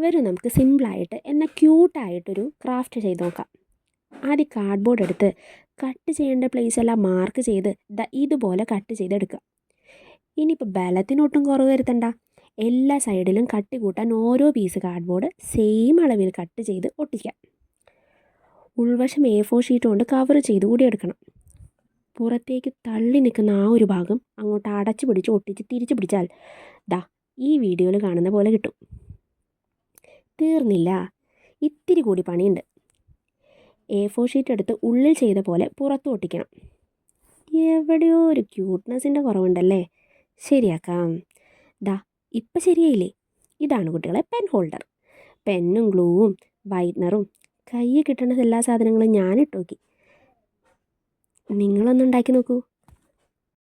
വരും നമുക്ക് സിമ്പിളായിട്ട് എന്നാൽ ക്യൂട്ടായിട്ടൊരു ക്രാഫ്റ്റ് ചെയ്ത് നോക്കാം. ആദ്യം കാർഡ്ബോർഡ് എടുത്ത് കട്ട് ചെയ്യേണ്ട പ്ലേസ് എല്ലാം മാർക്ക് ചെയ്ത് ഇതുപോലെ കട്ട് ചെയ്തെടുക്കുക. ഇനിയിപ്പോൾ ബലത്തിനൊട്ടും കുറവ് വരുത്തണ്ട. എല്ലാ സൈഡിലും കട്ടി കൂട്ടാൻ ഓരോ പീസ് കാർഡ്ബോർഡ് സെയിം അളവിൽ കട്ട് ചെയ്ത് ഒട്ടിക്കാം. ഉൾവശം A4 ഷീറ്റ് കൊണ്ട് കവർ ചെയ്ത് കൂടി എടുക്കണം. പുറത്തേക്ക് തള്ളി നിൽക്കുന്ന ആ ഒരു ഭാഗം അങ്ങോട്ട് അടച്ചു പിടിച്ച് ഒട്ടിച്ച് തിരിച്ചു പിടിച്ചാൽ ഈ വീഡിയോയിൽ കാണുന്ന പോലെ കിട്ടും. തീർന്നില്ല, ഇത്തിരി കൂടി പണിയുണ്ട്. A4 ഷീറ്റ് എടുത്ത് ഉള്ളിൽ ചെയ്ത പോലെ പുറത്ത് ഒട്ടിക്കണം. എവിടെയോ ഒരു ക്യൂട്ട്നെസ്സിൻ്റെ കുറവുണ്ടല്ലേ? ശരിയാക്കാം. ഇപ്പം ശരിയായില്ലേ? ഇതാണ് കുട്ടികളെ പെൻ ഹോൾഡർ. പെന്നും ഗ്ലൂവും വൈറ്റ്നറും കയ്യിൽ കിട്ടുന്ന എല്ലാ സാധനങ്ങളും ഞാനിട്ട് നോക്കി. നിങ്ങളൊന്നുണ്ടാക്കി നോക്കൂ.